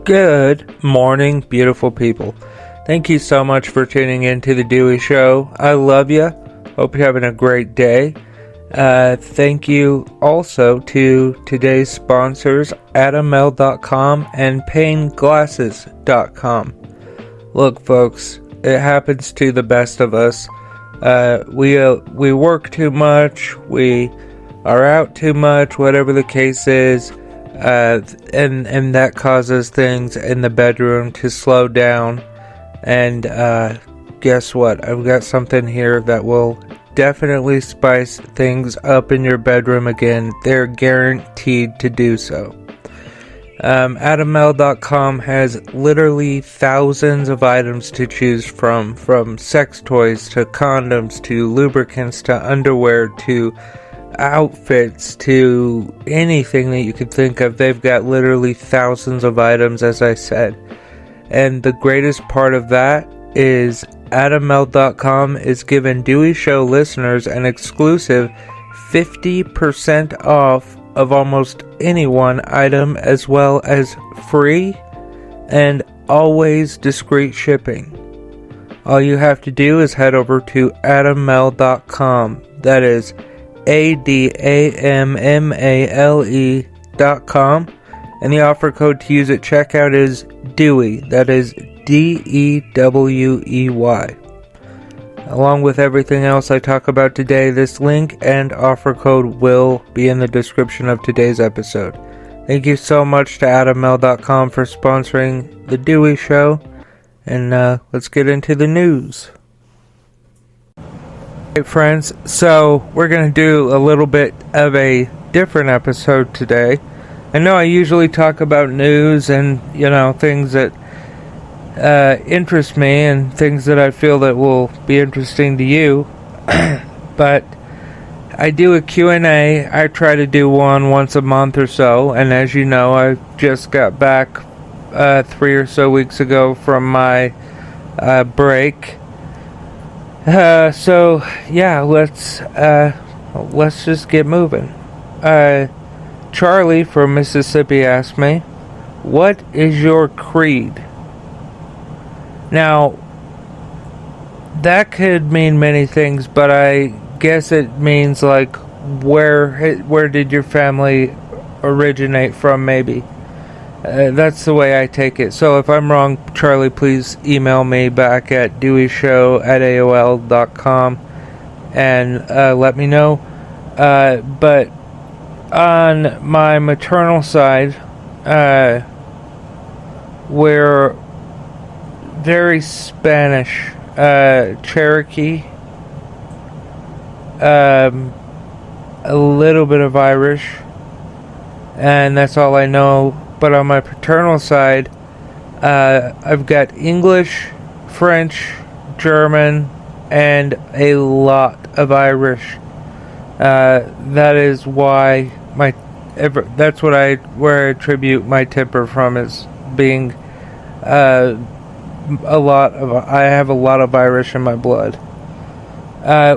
Good morning, beautiful people. Thank you so much for tuning in to the Dewey Show. I love you. Hope you're having a great day. Thank you also to today's sponsors, AdamL.com and PainGlasses.com. Look, folks, it happens to the best of us. We work too much, we are out too much, whatever the case is, and that causes things in the bedroom to slow down. And guess what? I've got something here that will definitely spice things up in your bedroom again. They're guaranteed to do so. AdamL.com has literally thousands of items to choose from sex toys to condoms to lubricants to underwear to outfits to anything that you could think of. They've got literally thousands of items, as I said. And the greatest part of that is AdamL.com is giving Dewey Show listeners an exclusive 50% off of almost any one item, as well as free and always discreet shipping. All you have to do is head over to AdamL.com. That is ADAMMALE.com, and the offer code to use at checkout is Dewey. That is DEWEY. Along with everything else I talk about today, this link and offer code will be in the description of today's episode. Thank you so much to AdamL.com for sponsoring the Dewey Show, and let's get into the news. Hey friends, so we're going to do a little bit of a different episode today. I know I usually talk about news and, things that interest me and things that I feel that will be interesting to you, but I do a Q&A. I try to do one once a month or so, and as you know, I just got back 3 or so weeks ago from my break. So yeah, let's just get moving. Charlie from Mississippi asked me, "What is your creed?" Now, that could mean many things, but I guess it means like where did your family originate from, maybe. That's the way I take it. So if I'm wrong, Charlie, please email me back at deweyshow@aol.com and let me know. But on my maternal side, we're very Spanish, Cherokee, a little bit of Irish, and that's all I know. But on my paternal side, I've got English, French, German, and a lot of Irish. That is why that's where I attribute my temper from, is being I have a lot of Irish in my blood.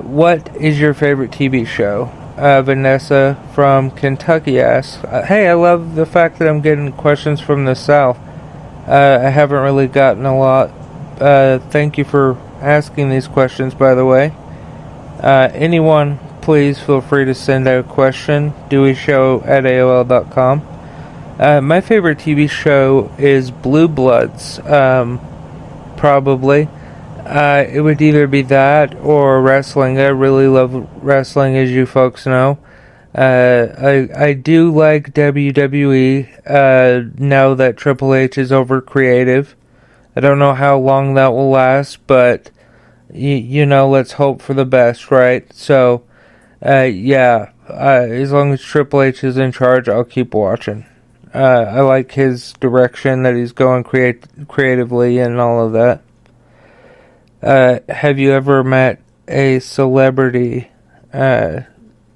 What is your favorite TV show? Vanessa from Kentucky asks, hey, I love the fact that I'm getting questions from the South. I haven't really gotten a lot. Thank you for asking these questions, by the way. Anyone, please feel free to send out a question, deweyshow@aol.com. My favorite TV show is Blue Bloods, probably. It would either be that or wrestling. I really love wrestling, as you folks know. I do like WWE, now that Triple H is over creative. I don't know how long that will last, but, let's hope for the best, right? So, as long as Triple H is in charge, I'll keep watching. I like his direction that he's going creatively and all of that. Have you ever met a celebrity?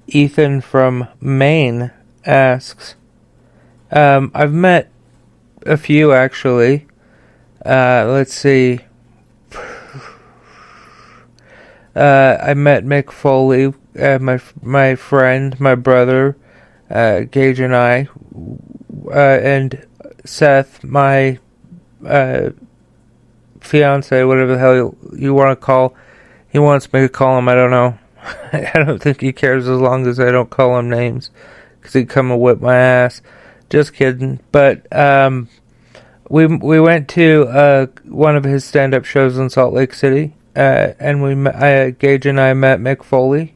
Ethan from Maine asks. I've met a few, actually. Let's see. I met Mick Foley, my friend, my brother, Gage and I, and Seth, my fiance, whatever the hell you want to call. He wants me to call him. I don't know. I don't think he cares as long as I don't call him names, because he'd come and whip my ass. Just kidding. But we went to one of his stand-up shows in Salt Lake City, and Gage and I met Mick Foley.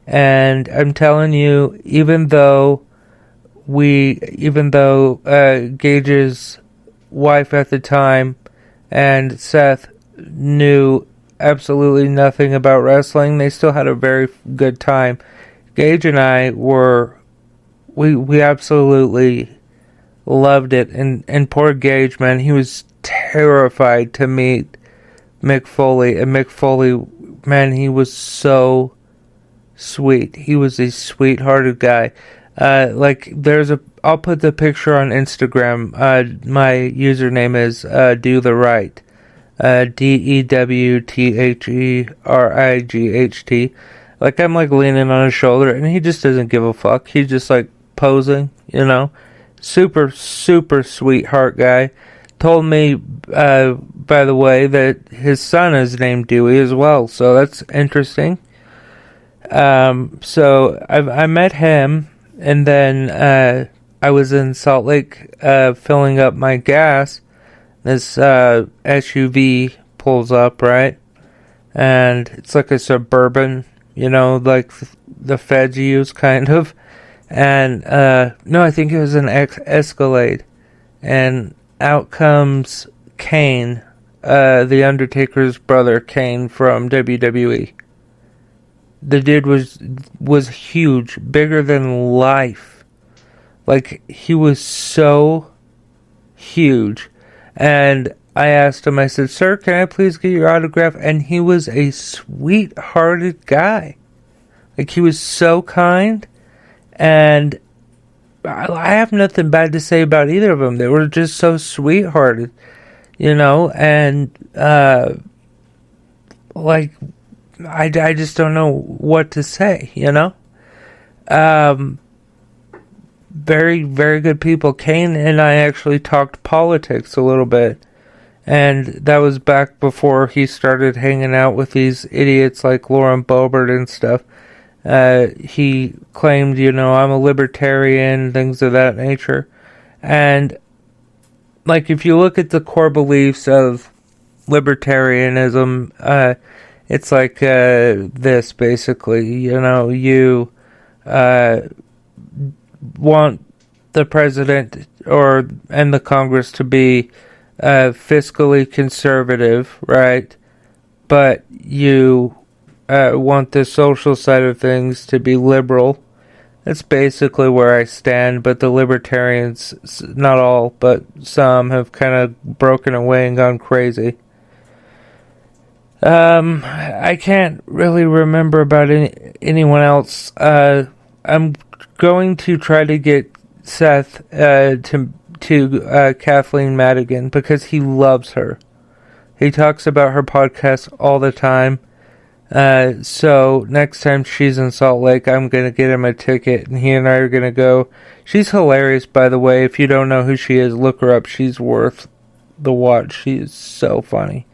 And I'm telling you, even though Gage's wife at the time and Seth knew absolutely nothing about wrestling, they still had a very good time. Gage and I we absolutely loved it, and poor Gage, man, he was terrified to meet Mick Foley, and Mick Foley, man, he was so sweet. He was a sweethearted guy. I'll put the picture on Instagram. My username is Do the Right, DEWTHERIGHT. Like, I'm like leaning on his shoulder, and he just doesn't give a fuck. He's just like posing, super sweetheart guy. Told me, by the way, that his son is named Dewey as well, so that's interesting. So I met him, and then I was in Salt Lake filling up my gas. This SUV pulls up, right? And it's like a Suburban, like the feds use, kind of. And no, I think it was an Escalade. And out comes Kane, the Undertaker's brother, Kane from WWE. The dude was huge, bigger than life. Like, he was so huge. And I asked him, I said, "Sir, can I please get your autograph?" And he was a sweet-hearted guy. Like, he was so kind. And I have nothing bad to say about either of them. They were just so sweethearted, and I just don't know what to say, Very, very good people. Kane and I actually talked politics a little bit, and that was back before he started hanging out with these idiots like Lauren Boebert and stuff. He claimed, I'm a libertarian, things of that nature. And, like, if you look at the core beliefs of libertarianism, it's like this, basically. You want the president and the Congress to be fiscally conservative, right? But you want the social side of things to be liberal. That's basically where I stand, but the libertarians, not all, but some, have kind of broken away and gone crazy. I can't really remember about anyone else. I'm going to try to get Seth to Kathleen Madigan, because he loves her. He talks about her podcast all the time. So next time she's in Salt Lake, I'm going to get him a ticket, and he and I are going to go. She's hilarious, by the way. If you don't know who she is, look her up. She's worth the watch. She is so funny.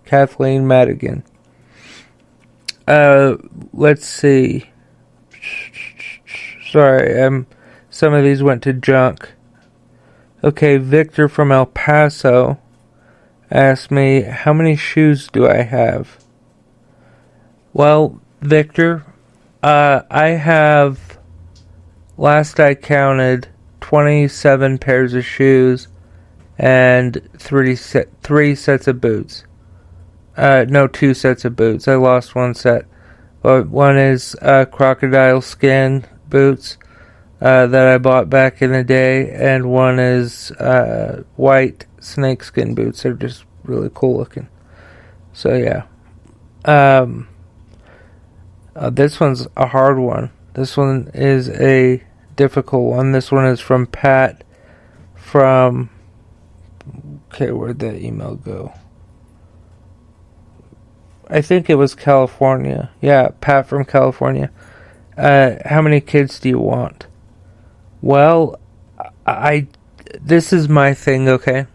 Kathleen Madigan. Let's see. Sorry, some of these went to junk. Okay, Victor from El Paso asked me, how many shoes do I have? Well, Victor, I have, last I counted, 27 pairs of shoes and three sets of boots. No, 2 sets of boots. I lost one set. But one is crocodile skin boots that I bought back in the day, and one is white snakeskin boots. They're just really cool looking. So yeah. This one's a hard one. This one is a difficult one. This one is from Pat from... Okay, where'd that email go? I think it was California. Yeah, Pat from California. How many kids do you want? Well, this is my thing, okay?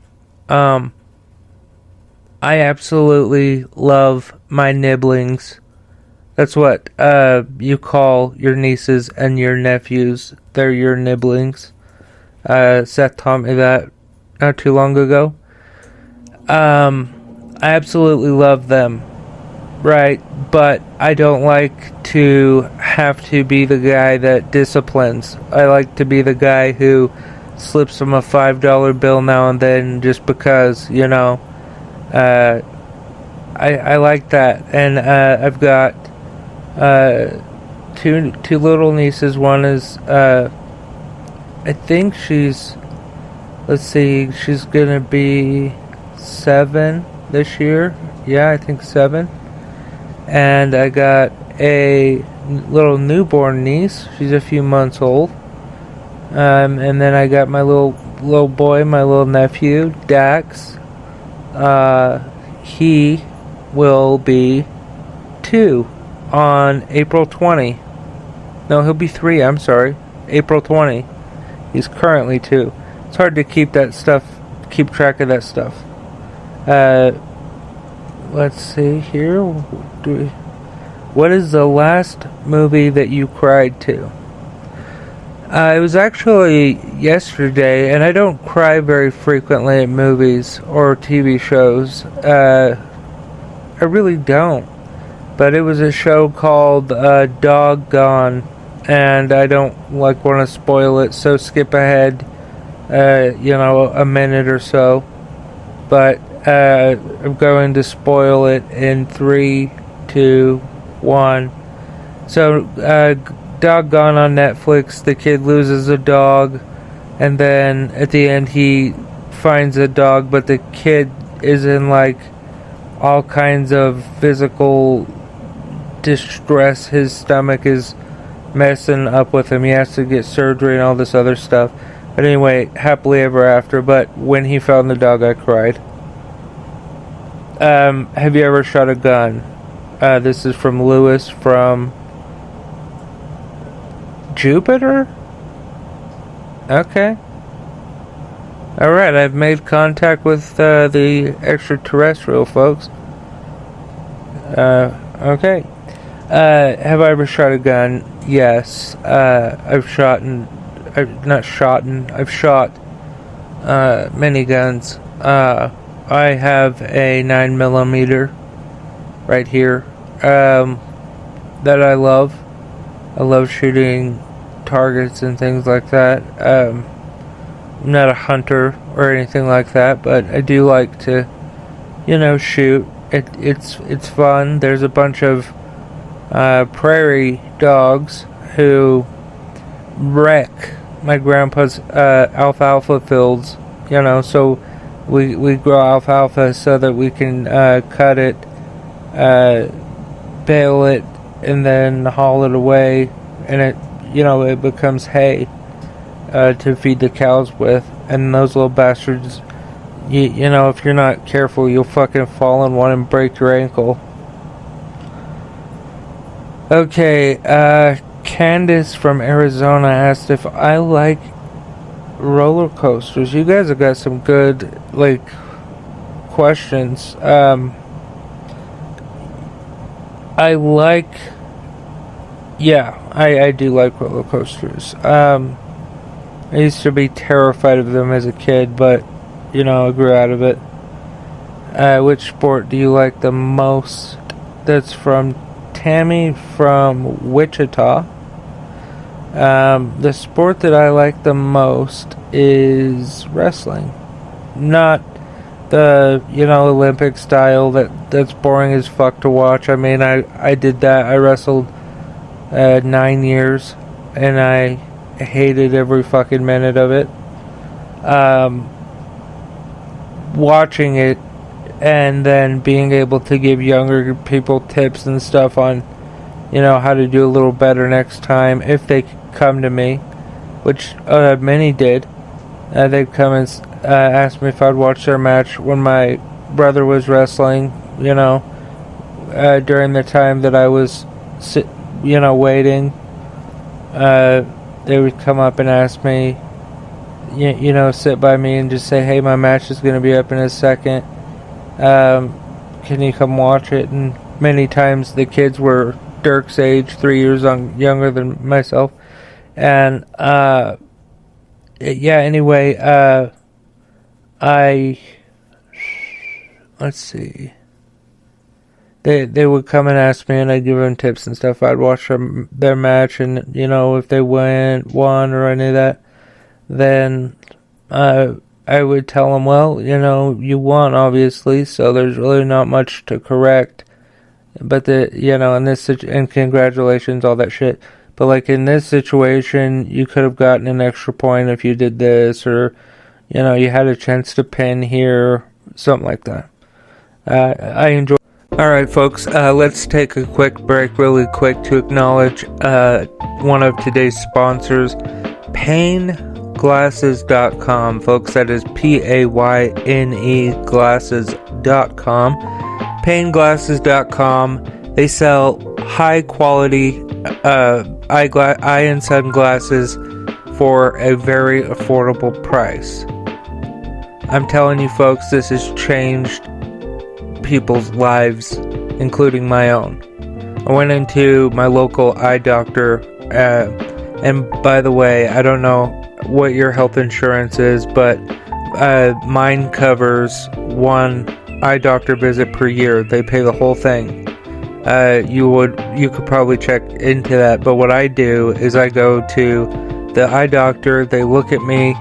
I absolutely love my nibblings. That's what you call your nieces and your nephews. They're your nibblings. Seth taught me that not too long ago. I absolutely love them, right? But I don't like to have to be the guy that disciplines. I like to be the guy who slips them a $5 bill now and then just because, you know. I like that. And I've got two little nieces. One is, I think she's, let's see, she's gonna be 7 this year. Yeah, I think 7. And I got a little newborn niece. She's a few months old. And then I got my little boy, my little nephew, Dax. He will be 2 on April 20. No, he'll be 3, I'm sorry. April 20. He's currently 2. It's hard to keep track of that stuff. Let's see here. What is the last movie that you cried to? It was actually yesterday, and I don't cry very frequently at movies or TV shows. I really don't. But it was a show called Doggone, and I don't want to spoil it, so skip ahead, a minute or so. But I'm going to spoil it in 3, 2, 1. So, Doggone on Netflix, the kid loses a dog, and then at the end he finds a dog, but the kid is in like all kinds of physical distress. His stomach is messing up with him. He has to get surgery and all this other stuff. But anyway, happily ever after. But when he found the dog, I cried. Have you ever shot a gun? This is from Lewis from Jupiter? Okay. Alright, I've made contact with the extraterrestrial folks. Okay. Have I ever shot a gun? Yes. I've shot many guns. I have a 9mm right here that I love. I love shooting targets and things like that. I'm not a hunter or anything like that, but I do like to, shoot. It's fun. There's a bunch of prairie dogs who wreck my grandpa's alfalfa fields. So we grow alfalfa so that we can cut it, bale it, and then haul it away, and it becomes hay to feed the cows with. And those little bastards, if you're not careful, you'll fucking fall in one and break your ankle. Okay, Candace from Arizona asked if I like roller coasters. You guys have got some good questions. I do like roller coasters. I used to be terrified of them as a kid, but I grew out of it. Which sport do you like the most? That's from Tammy from Wichita. The sport that I like the most is wrestling. Not the Olympic style that's boring as fuck to watch. I mean, I did that. I wrestled 9 years, and I hated every fucking minute of it. Watching it and then being able to give younger people tips and stuff on how to do a little better next time if they come to me, which many did. They'd come and ask me if I'd watch their match when my brother was wrestling, during the time that I was waiting. They would come up and ask me, sit by me and just say, hey, my match is going to be up in a second. Can you come watch it? And many times the kids were Dirk's age, 3 years younger than myself. And, yeah, anyway, let's see. They would come and ask me, and I'd give them tips and stuff. I'd watch their match, and, if they won or any of that, then, I would tell them, well, you won, obviously, so there's really not much to correct. But and congratulations, all that shit. But like in this situation, you could have gotten an extra point if you did this, or, you had a chance to pin here, something like that. I enjoy. Alright, folks, let's take a quick break, really quick, to acknowledge one of today's sponsors, PayneGlasses.com, folks. That is PAYNE glasses.com. PayneGlasses.com. They sell high quality eye and sunglasses for a very affordable price. I'm telling you, folks, this has changed people's lives, including my own. I went into my local eye doctor, and by the way, I don't know what your health insurance is, but mine covers one eye doctor visit per year. They pay the whole thing. You could probably check into that, but what I do is I go to the eye doctor, they look at me,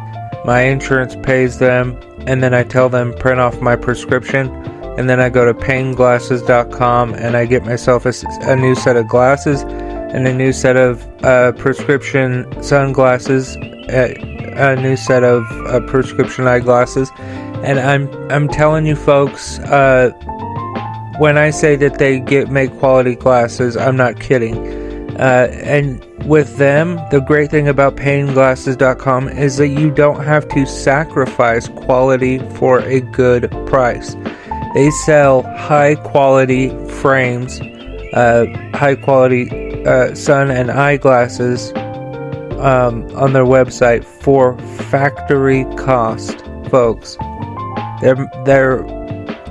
my insurance pays them, and then I tell them print off my prescription, and then I go to PayneGlasses.com and I get myself a new set of glasses and a new set of prescription sunglasses, a new set of prescription eyeglasses. And I'm telling you, folks, when I say that they make quality glasses, I'm not kidding. And with them, the great thing about PayneGlasses.com is that you don't have to sacrifice quality for a good price. They sell high quality frames, high quality sun and eyeglasses on their website for factory cost, folks. They're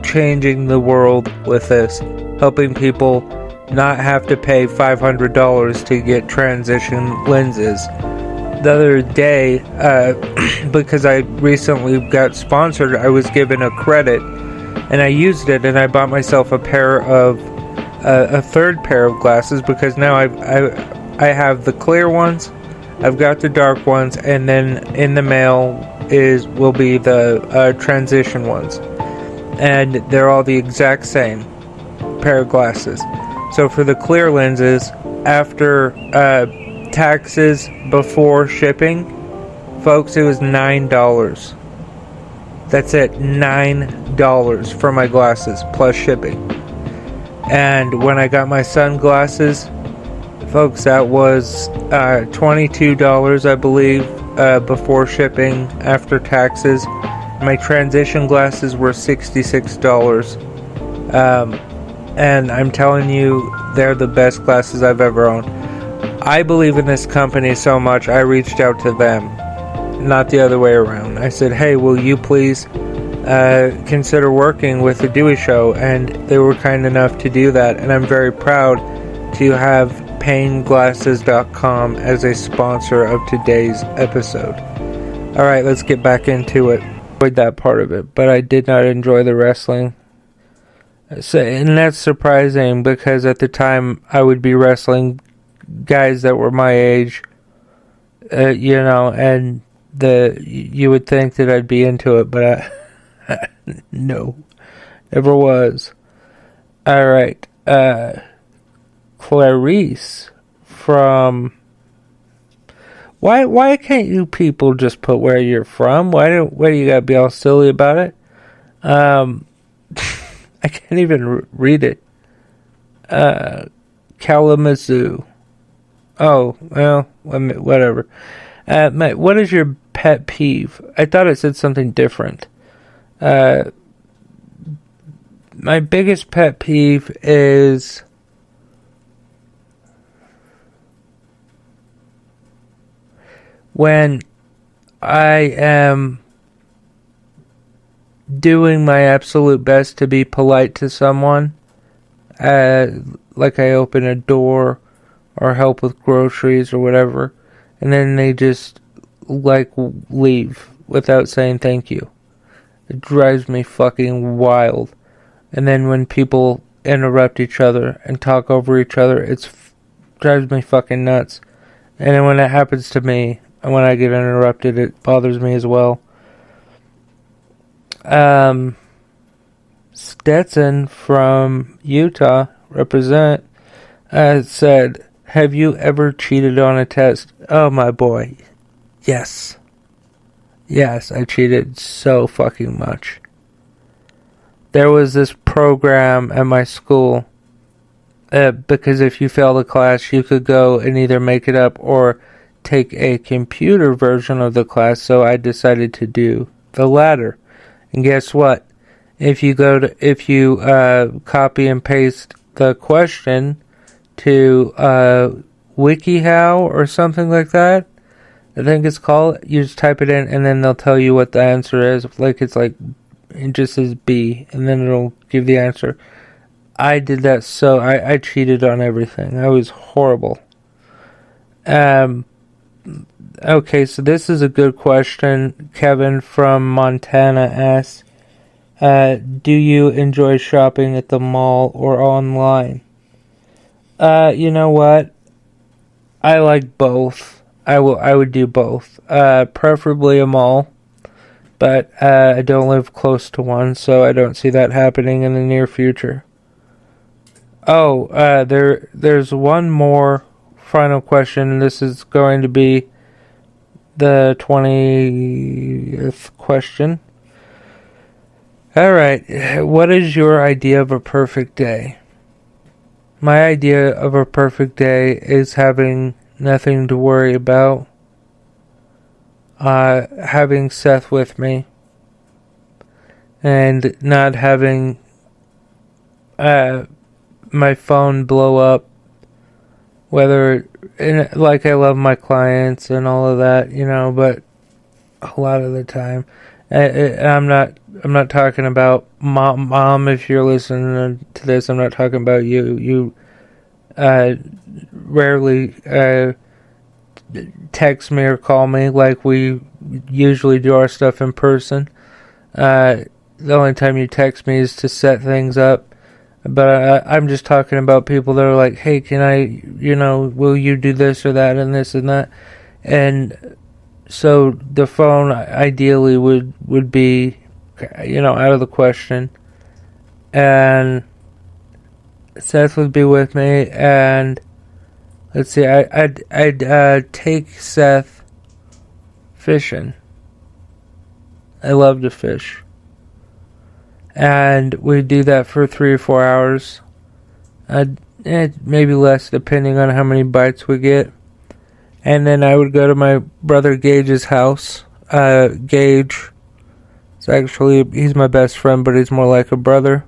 changing the world with this, helping people not have to pay $500 to get transition lenses. The other day, because I recently got sponsored, I was given a credit, and I used it, and I bought myself a third pair of glasses, because now I have the clear ones, I've got the dark ones, and then in the mail will be the transition ones, and they're all the exact same pair of glasses. So for the clear lenses, after taxes before shipping, folks, it was $9. That's it, $9 for my glasses plus shipping. And when I got my sunglasses, folks, that was $22, I believe, before shipping, after taxes. My transition glasses were $66. And I'm telling you, they're the best glasses I've ever owned. I believe in this company so much, I reached out to them, not the other way around. I said, hey, will you please consider working with the Dewey Show? And they were kind enough to do that, and I'm very proud to have PayneGlasses.com as a sponsor of today's episode. Alright, let's get back into it. I enjoyed that part of it, but I did not enjoy the wrestling. So, and that's surprising, because at the time I would be wrestling guys that were my age, and you would think that I'd be into it, but no, never was. Alright, Clarice from... Why can't you people just put where you're from? Why do you gotta be all silly about it? I can't even read it. Kalamazoo. Oh, well, whatever. What is your pet peeve? I thought it said something different. My biggest pet peeve is when I am doing my absolute best to be polite to someone, like I open a door or help with groceries or whatever, and then they just leave without saying thank you. It drives me fucking wild. And then when people interrupt each other and talk over each other, drives me fucking nuts. And then when it happens to me, and when I get interrupted, it bothers me as well. Stetson from Utah, represent, said, have you ever cheated on a test? Oh, my boy. Yes. Yes, I cheated so fucking much. There was this program at my school, because if you failed a class, you could go and either make it up or take a computer version of the class, so I decided to do the latter. And guess what? If you copy and paste the question to WikiHow or something like that, I think it's called, you just type it in and then they'll tell you what the answer is. It just says B, and then it'll give the answer. I did that, so I cheated on everything. I was horrible. Okay, so this is a good question. Kevin from Montana asks, do you enjoy shopping at the mall or online? You know what? I like both. I would do both. Preferably a mall, but I don't live close to one, so I don't see that happening in the near future. Oh, there's one more final question, and this is going to be the 20th question. Alright, what is your idea of a perfect day? My idea of a perfect day is having nothing to worry about. Having Seth with me. And not having my phone blow up. I love my clients and all of that, but a lot of the time, I'm not talking about mom. If you're listening to this, I'm not talking about you. You rarely text me or call me like we usually do our stuff in person. The only time you text me is to set things up. But I'm just talking about people that are like, hey, can I, will you do this or that and this and that? And so the phone ideally would be, out of the question. And Seth would be with me, and let's see, I'd take Seth fishing. I love to fish. And we'd do that for 3 or 4 hours. Maybe less, depending on how many bites we get. And then I would go to my brother Gage's house. Gage, he's my best friend, but he's more like a brother.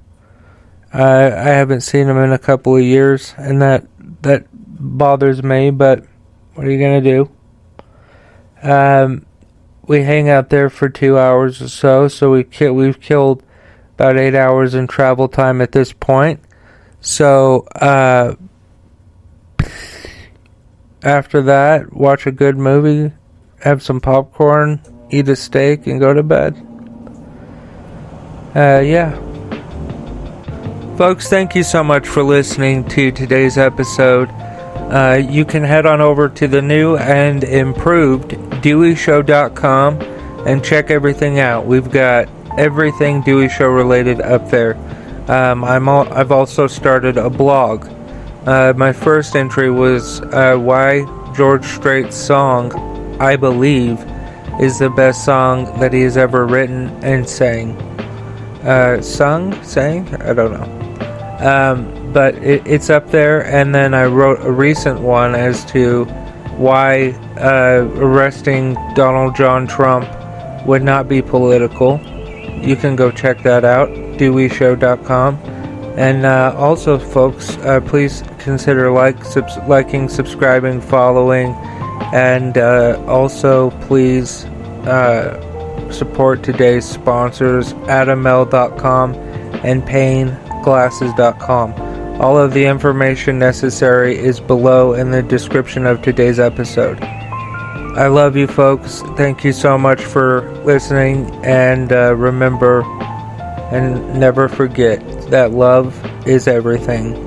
I haven't seen him in a couple of years, and that bothers me, but what are you going to do? We hang out there for 2 hours or so we've killed about 8 hours in travel time at this point. So, after that, watch a good movie, have some popcorn, eat a steak, and go to bed. Yeah. Folks, thank you so much for listening to today's episode. You can head on over to the new and improved deweyshow.com and check everything out. We've got everything Dewey Show related up there. I've also started a blog. My first entry was why George Strait's song "I Believe" is the best song that he has ever written and sang. Sang? I don't know. But it's up there. And then I wrote a recent one as to why arresting Donald John Trump would not be political. You can go check that out, deweyshow.com. And also, folks, please consider liking, subscribing, following, and also please support today's sponsors, adaml.com and painglasses.com. All of the information necessary is below in the description of today's episode. I love you folks. Thank you so much for listening, and remember and never forget that love is everything.